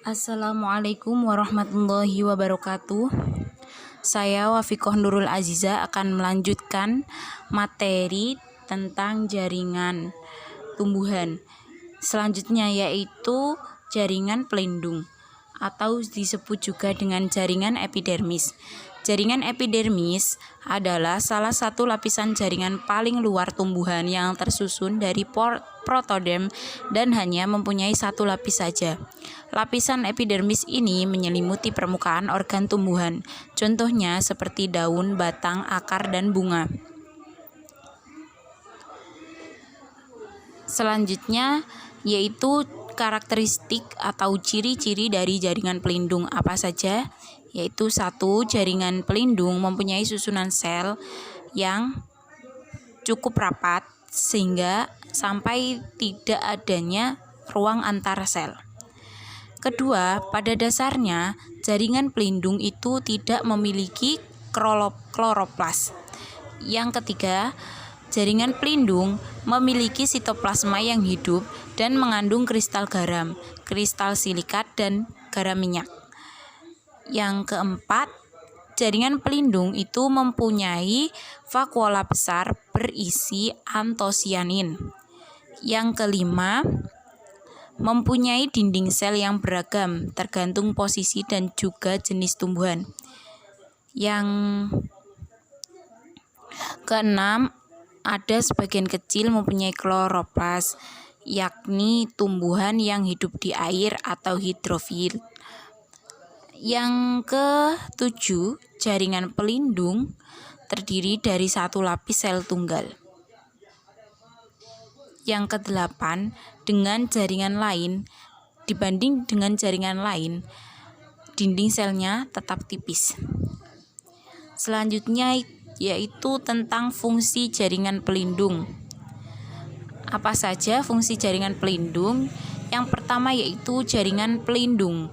Assalamualaikum warahmatullahi wabarakatuh. Saya Wafiqoh Nurul Aziza akan melanjutkan materi tentang jaringan tumbuhan. Selanjutnya yaitu jaringan pelindung atau disebut juga dengan jaringan epidermis. Jaringan epidermis adalah salah satu lapisan jaringan paling luar tumbuhan yang tersusun dari protoderm dan hanya mempunyai satu lapis saja. Lapisan epidermis ini menyelimuti permukaan organ tumbuhan, contohnya seperti daun, batang, akar, dan bunga. Selanjutnya yaitu karakteristik atau ciri-ciri dari jaringan pelindung apa saja, yaitu 1. Jaringan pelindung mempunyai susunan sel yang cukup rapat sehingga sampai tidak adanya ruang antar sel. Kedua, pada dasarnya jaringan pelindung itu tidak memiliki kloroplas. Yang ketiga, jaringan pelindung memiliki sitoplasma yang hidup dan mengandung kristal garam, kristal silikat, dan garam minyak. Yang keempat, jaringan pelindung itu mempunyai vakuola besar berisi antosianin. Yang kelima, mempunyai dinding sel yang beragam tergantung posisi dan juga jenis tumbuhan. Yang keenam, ada sebagian kecil mempunyai kloroplas, yakni tumbuhan yang hidup di air atau hidrofil. Yang ketujuh, jaringan pelindung terdiri dari satu lapis sel tunggal. Yang kedelapan, dengan jaringan lain, dibanding dengan jaringan lain, dinding selnya tetap tipis. Selanjutnya yaitu tentang fungsi jaringan pelindung. Apa saja fungsi jaringan pelindung? Yang pertama yaitu jaringan pelindung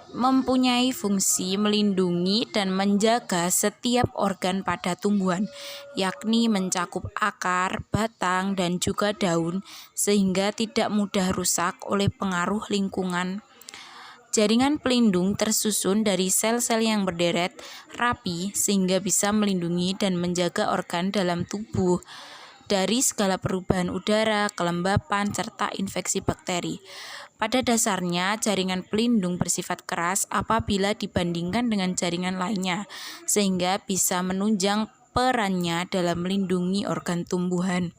mempunyai fungsi melindungi dan menjaga setiap organ pada tumbuhan, yakni mencakup akar, batang, dan juga daun, sehingga tidak mudah rusak oleh pengaruh lingkungan. Jaringan pelindung tersusun dari sel-sel yang berderet, rapi, sehingga bisa melindungi dan menjaga organ dalam tubuh dari segala perubahan udara, kelembapan, serta infeksi bakteri. Pada dasarnya, jaringan pelindung bersifat keras apabila dibandingkan dengan jaringan lainnya, sehingga bisa menunjang perannya dalam melindungi organ tumbuhan.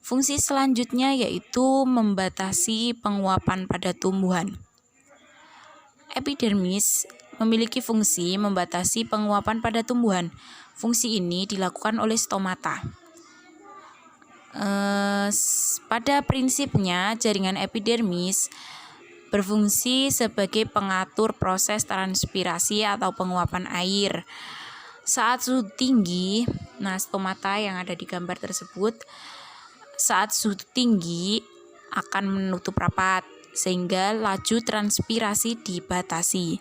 Fungsi selanjutnya yaitu membatasi penguapan pada tumbuhan. Epidermis memiliki fungsi membatasi penguapan pada tumbuhan. Fungsi ini dilakukan oleh stomata. Pada prinsipnya, jaringan epidermis berfungsi sebagai pengatur proses transpirasi atau penguapan air. Saat suhu tinggi, stomata yang ada di gambar tersebut, saat suhu tinggi akan menutup rapat, sehingga laju transpirasi dibatasi.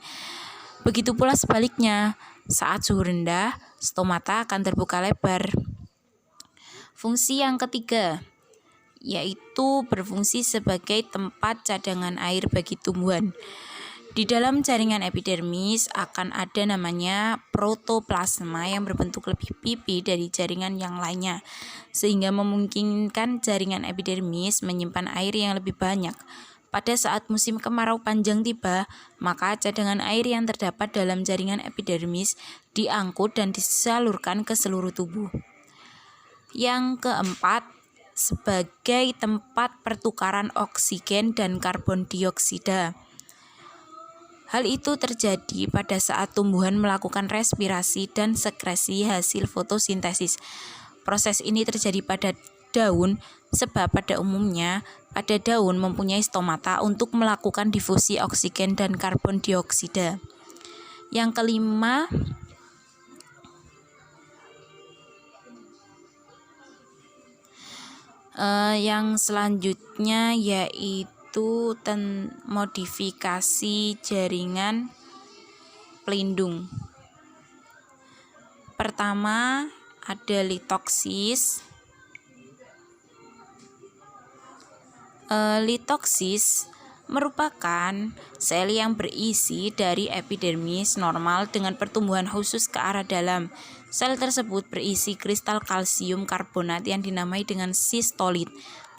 Begitu pula sebaliknya, saat suhu rendah, stomata akan terbuka lebar. Fungsi yang ketiga yaitu berfungsi sebagai tempat cadangan air bagi tumbuhan. Di dalam jaringan epidermis akan ada namanya protoplasma yang berbentuk lebih pipi dari jaringan yang lainnya, sehingga memungkinkan jaringan epidermis menyimpan air yang lebih banyak. Pada saat musim kemarau panjang tiba, maka cadangan air yang terdapat dalam jaringan epidermis diangkut dan disalurkan ke seluruh tubuh. Yang keempat, sebagai tempat pertukaran oksigen dan karbon dioksida. Hal itu terjadi pada saat tumbuhan melakukan respirasi dan sekresi hasil fotosintesis. Proses ini terjadi pada daun sebab pada umumnya pada daun mempunyai stomata untuk melakukan difusi oksigen dan karbon dioksida. Yang kelima, yang selanjutnya yaitu modifikasi jaringan pelindung. Pertama, ada litoksis. Litoksis merupakan sel yang berisi dari epidermis normal dengan pertumbuhan khusus ke arah dalam. Sel tersebut berisi kristal kalsium karbonat yang dinamai dengan sistolit.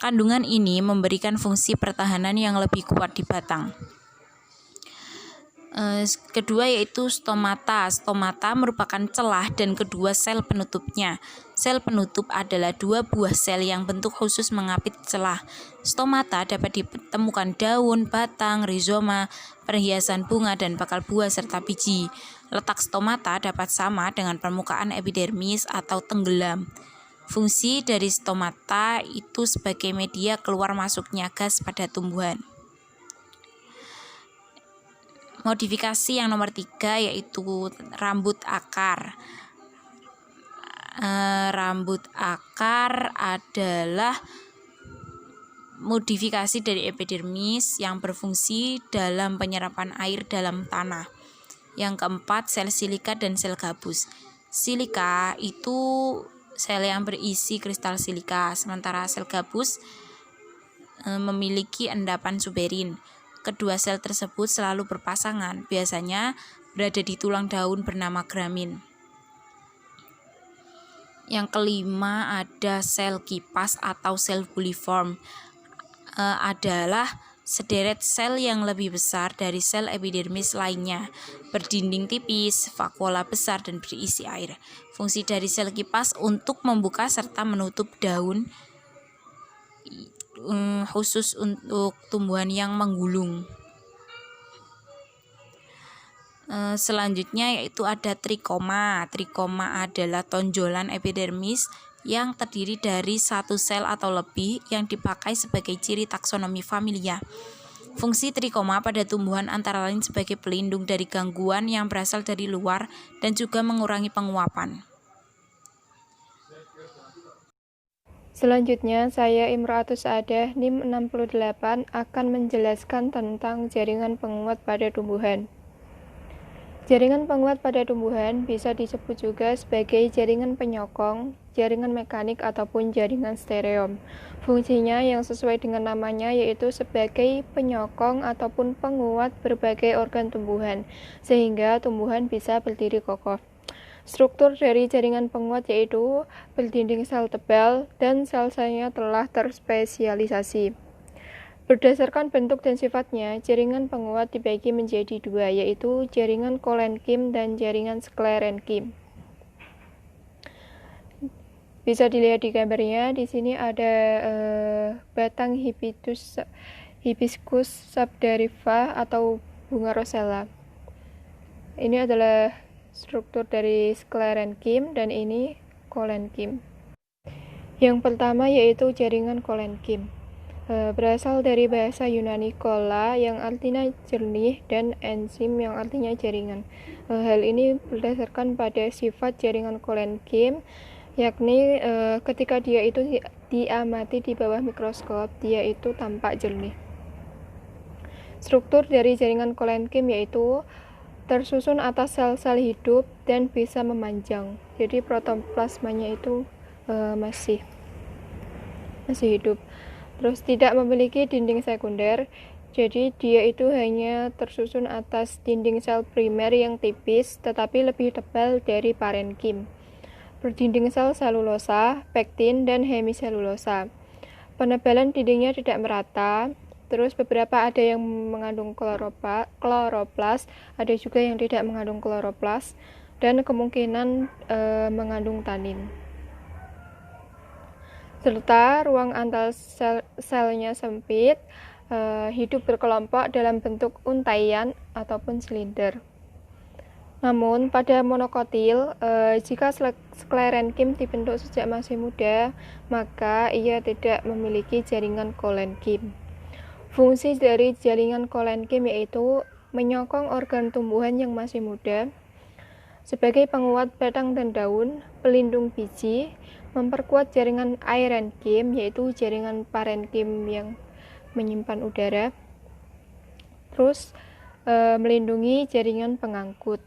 Kandungan ini memberikan fungsi pertahanan yang lebih kuat di batang. Kedua yaitu stomata. Stomata merupakan celah dan kedua sel penutupnya. Sel penutup adalah dua buah sel yang bentuk khusus mengapit celah. Stomata dapat ditemukan daun, batang, rizoma, perhiasan bunga, dan bakal buah serta biji. Letak stomata dapat sama dengan permukaan epidermis atau tenggelam. Fungsi dari stomata itu sebagai media keluar masuknya gas pada tumbuhan. Modifikasi yang nomor 3 yaitu rambut akar. Rambut akar adalah modifikasi dari epidermis yang berfungsi dalam penyerapan air dalam tanah. Yang keempat, sel silika dan sel gabus. Silika itu sel yang berisi kristal silika, sementara sel gabus memiliki endapan suberin. Kedua sel tersebut selalu berpasangan, biasanya berada di tulang daun bernama gramin. Yang kelima ada sel kipas atau sel buliform. Adalah sederet sel yang lebih besar dari sel epidermis lainnya, berdinding tipis, vakuola besar, dan berisi air. Fungsi dari sel kipas untuk membuka serta menutup daun, khusus untuk tumbuhan yang menggulung. Selanjutnya yaitu ada trikoma. Trikoma adalah tonjolan epidermis yang terdiri dari satu sel atau lebih yang dipakai sebagai ciri taksonomi familia. Fungsi trikoma pada tumbuhan antara lain sebagai pelindung dari gangguan yang berasal dari luar dan juga mengurangi penguapan. Selanjutnya, saya Imro'atus Sa'adah NIM 68 akan menjelaskan tentang jaringan penguat pada tumbuhan. Jaringan penguat pada tumbuhan bisa disebut juga sebagai jaringan penyokong, jaringan mekanik, ataupun jaringan stereom. Fungsinya yang sesuai dengan namanya yaitu sebagai penyokong ataupun penguat berbagai organ tumbuhan, sehingga tumbuhan bisa berdiri kokoh. Struktur dari jaringan penguat yaitu berdinding sel tebal dan sel-selnya telah terspesialisasi. Berdasarkan bentuk dan sifatnya, jaringan penguat dibagi menjadi dua, yaitu jaringan kolenkim dan jaringan sklerenkim. Bisa dilihat di gambarnya, di sini ada batang hibiscus sabdarifa atau bunga rosella. Ini adalah struktur dari sklerenkim dan ini kolenkim. Yang pertama yaitu jaringan kolenkim. Berasal dari bahasa Yunani kola yang artinya jernih dan enzim yang artinya jaringan. Hal ini berdasarkan pada sifat jaringan kolenkim, yakni ketika dia itu diamati di bawah mikroskop, dia itu tampak jernih. Struktur dari jaringan kolenkim yaitu tersusun atas sel-sel hidup dan bisa memanjang. Jadi protoplasmanya itu masih hidup. Terus tidak memiliki dinding sekunder. Jadi dia itu hanya tersusun atas dinding sel primer yang tipis tetapi lebih tebal dari parenkim. Berdinding sel selulosa, pektin, dan hemiselulosa. Penebalan dindingnya tidak merata. Terus beberapa ada yang mengandung kloroplas, ada juga yang tidak mengandung kloroplas, dan kemungkinan mengandung tanin. Serta ruang antar selnya sempit, hidup berkelompok dalam bentuk untaian ataupun silinder. Namun pada monokotil, jika sklerenkim dibentuk sejak masih muda, maka ia tidak memiliki jaringan kolenkim. Fungsi dari jaringan kolenkim yaitu menyokong organ tumbuhan yang masih muda, sebagai penguat batang dan daun, pelindung biji, memperkuat jaringan aerenkim yaitu jaringan parenkim yang menyimpan udara, terus melindungi jaringan pengangkut.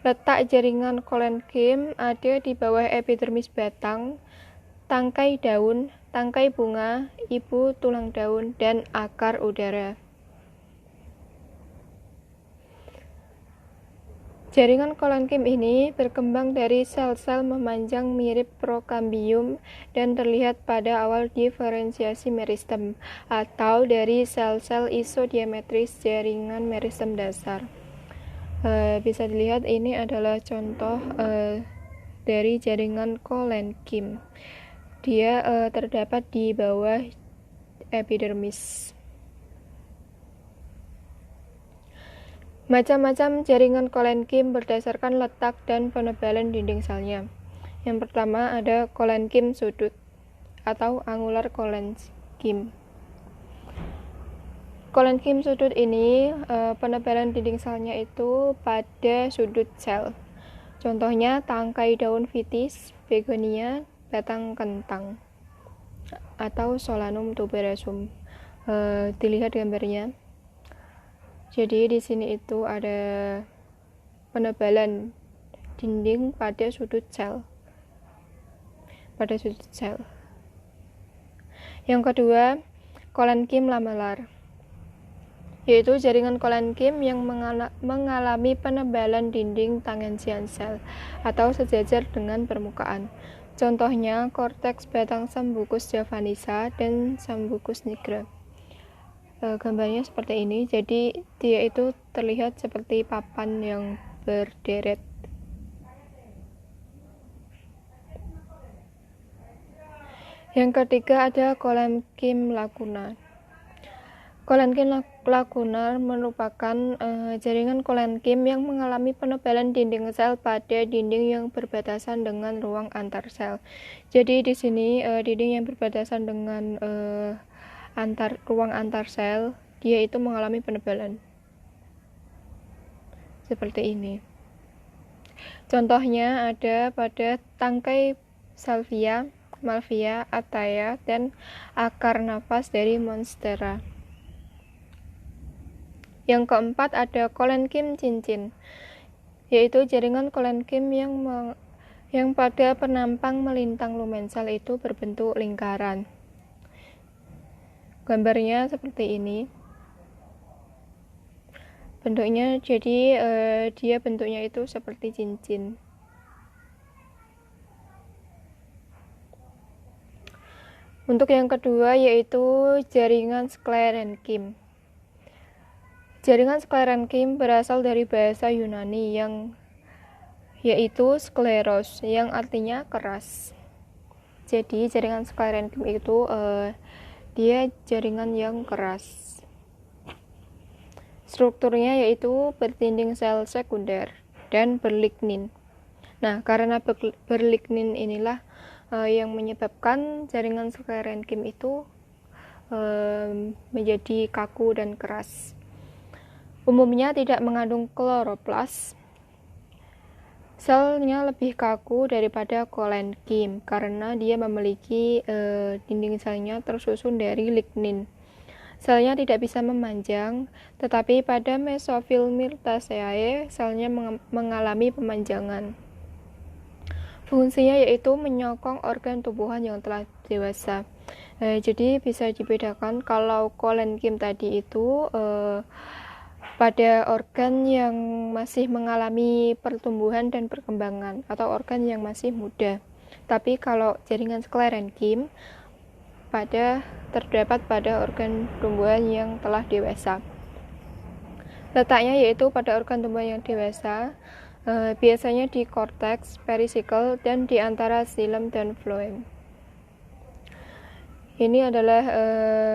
Letak jaringan kolenkim ada di bawah epidermis batang, tangkai daun, tangkai bunga, ibu tulang daun, dan akar udara. Jaringan kolenkim ini berkembang dari sel-sel memanjang mirip prokambium dan terlihat pada awal diferensiasi meristem atau dari sel-sel isodiametris jaringan meristem dasar. Bisa dilihat ini adalah contoh dari jaringan kolenkim. Dia terdapat di bawah epidermis. Macam-macam jaringan kolenkim berdasarkan letak dan penebalan dinding selnya. Yang pertama ada kolenkim sudut atau angular kolenkim. Kolenkim sudut ini penebalan dinding selnya itu pada sudut sel. Contohnya tangkai daun vitis, begonia, batang kentang, atau Solanum tuberosum. Dilihat gambarnya. Jadi di sini itu ada penebalan dinding pada sudut sel. Yang kedua, kolenkim lamelar, yaitu jaringan kolenkim yang mengalami penebalan dinding tangensial sel atau sejajar dengan permukaan. Contohnya korteks batang Sambucus javanica dan Sambucus nigra. Gambarnya seperti ini, jadi dia itu terlihat seperti papan yang berderet. Yang ketiga ada kolenkim lakunar. Kolenkim lakunar merupakan jaringan kolenkim yang mengalami penebalan dinding sel pada dinding yang berbatasan dengan ruang antar sel. Jadi di sini dinding yang berbatasan dengan ruang antar sel, dia itu mengalami penebalan seperti ini. Contohnya ada pada tangkai salvia, malvia, ataya, dan akar nafas dari monstera. Yang keempat ada kolenkim cincin, yaitu jaringan kolenkim yang pada penampang melintang lumen sel itu berbentuk lingkaran. Gambarnya seperti ini. Bentuknya jadi dia bentuknya itu seperti cincin. Untuk yang kedua yaitu jaringan sklerenkim. Jaringan sklerenkim berasal dari bahasa Yunani yaitu skleros, yang artinya keras. Jadi jaringan sklerenkim itu dia jaringan yang keras. Strukturnya yaitu berdinding sel sekunder dan berlignin. Nah, karena berlignin inilah yang menyebabkan jaringan sklerenkim itu menjadi kaku dan keras. Umumnya tidak mengandung kloroplas. Selnya lebih kaku daripada kolenkim karena dia memiliki dinding selnya tersusun dari lignin. Selnya tidak bisa memanjang, tetapi pada mesofil Myrtaceae selnya mengalami pemanjangan. Fungsinya yaitu menyokong organ tumbuhan yang telah dewasa. Jadi bisa dibedakan kalau kolenkim tadi itu pada organ yang masih mengalami pertumbuhan dan perkembangan atau organ yang masih muda. Tapi kalau jaringan sklerenkim terdapat pada organ tumbuhan yang telah dewasa. Letaknya yaitu pada organ tumbuhan yang dewasa, biasanya di korteks, perisikkel, dan di antara xilem dan floem. Ini adalah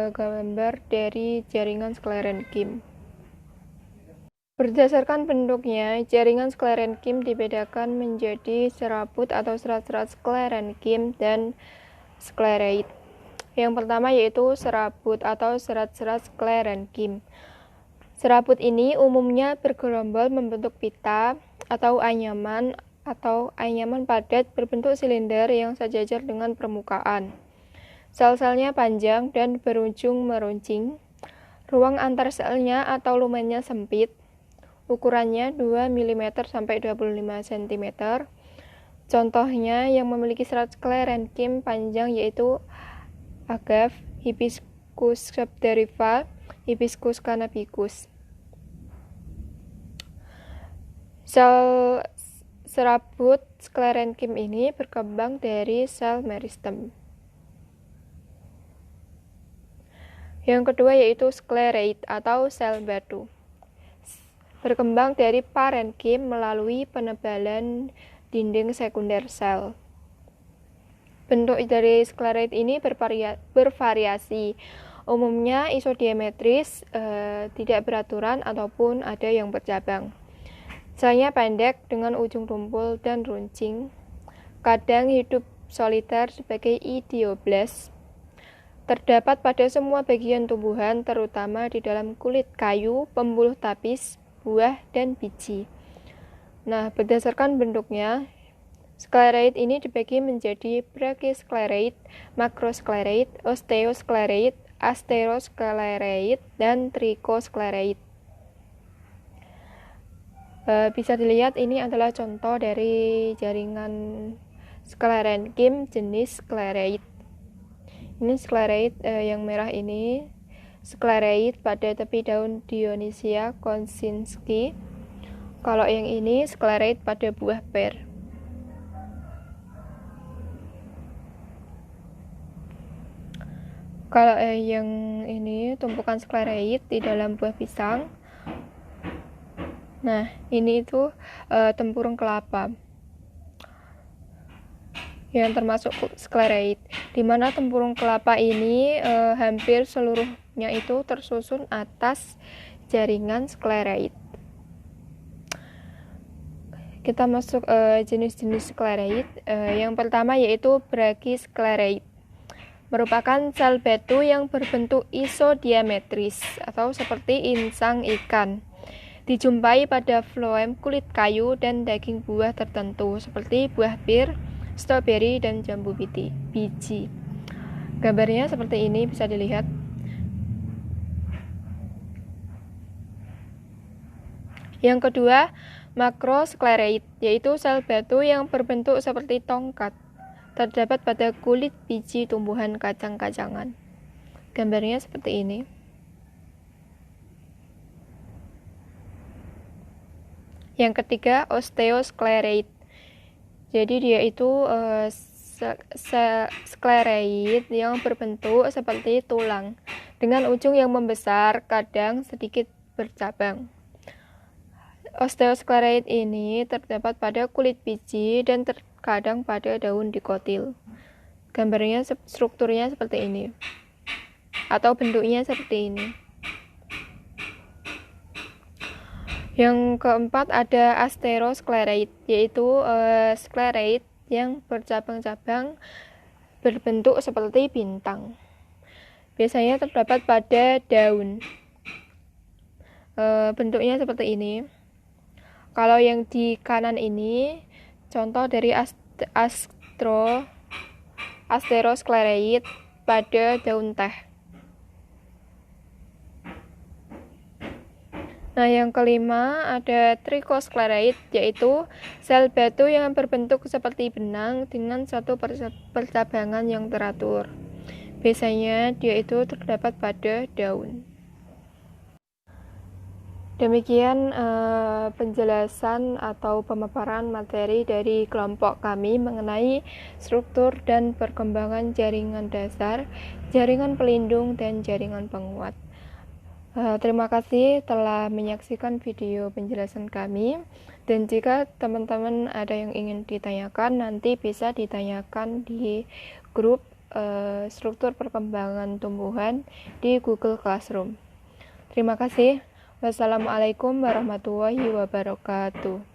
gambar dari jaringan sklerenkim. Berdasarkan bentuknya, jaringan sklerenkim dibedakan menjadi serabut atau serat-serat sklerenkim dan sklereid. Yang pertama yaitu serabut atau serat-serat sklerenkim. Serabut ini umumnya bergerombol membentuk pita atau anyaman padat berbentuk silinder yang sejajar dengan permukaan. Sel-selnya panjang dan berujung meruncing. Ruang antar selnya atau lumennya sempit. Ukurannya 2 mm sampai 25 cm. Contohnya yang memiliki serat sklerenkim panjang yaitu agave, Hibiscus subterrifa, Hibiscus cannabicus. Sel serabut sklerenkim ini berkembang dari sel meristem. Yang kedua yaitu sklereid atau sel batu. Berkembang dari parenkim melalui penebalan dinding sekunder sel. Bentuk dari sklereid ini bervariasi. Umumnya isodiametris, tidak beraturan ataupun ada yang bercabang. Selnya pendek dengan ujung tumpul dan runcing. Kadang hidup soliter sebagai idioblast. Terdapat pada semua bagian tumbuhan, terutama di dalam kulit kayu, pembuluh tapis, buah, dan biji. Nah, berdasarkan bentuknya, sklereid ini dibagi menjadi brachysklereid, macrosklereid, osteosklereid, asterosklereid, dan trichosklereid. Bisa dilihat ini adalah contoh dari jaringan sklerenkim jenis sklereid. Ini sklereid yang merah ini sklereid pada tepi daun Dionysia konsinski. Kalau yang ini sklereid pada buah per. Kalau yang ini tumpukan sklereid di dalam buah pisang. Nah, ini itu tempurung kelapa yang termasuk sklereid, di mana tempurung kelapa ini hampir seluruhnya itu tersusun atas jaringan sklereid. Kita masuk jenis-jenis sklereid. Yang pertama yaitu brachysklereid, merupakan sel batu yang berbentuk isodiametris atau seperti insang ikan. Dijumpai pada floem kulit kayu dan daging buah tertentu seperti buah pir, stroberi, dan jambu biji. Gambarnya seperti ini, bisa dilihat. Yang kedua, makrosklereid, yaitu sel batu yang berbentuk seperti tongkat. Terdapat pada kulit biji tumbuhan kacang-kacangan. Gambarnya seperti ini. Yang ketiga, osteosklereid. Jadi dia itu sklereid yang berbentuk seperti tulang dengan ujung yang membesar, kadang sedikit bercabang. Osteosklereid ini terdapat pada kulit biji dan terkadang pada daun dikotil. Gambarnya strukturnya seperti ini atau bentuknya seperti ini. Yang keempat ada asterosklereid, yaitu sklereid yang bercabang-cabang berbentuk seperti bintang. Biasanya terdapat pada daun. Bentuknya seperti ini. Kalau yang di kanan ini contoh dari asterosklereid pada daun teh. Nah, yang kelima ada trichosklereid, yaitu sel batu yang berbentuk seperti benang dengan satu percabangan yang teratur. Biasanya dia itu terdapat pada daun. Demikian penjelasan atau pemaparan materi dari kelompok kami mengenai struktur dan perkembangan jaringan dasar, jaringan pelindung, dan jaringan penguat. Terima kasih telah menyaksikan video penjelasan kami, dan jika teman-teman ada yang ingin ditanyakan, nanti bisa ditanyakan di grup struktur perkembangan tumbuhan di Google Classroom. Terima kasih. Wassalamualaikum warahmatullahi wabarakatuh.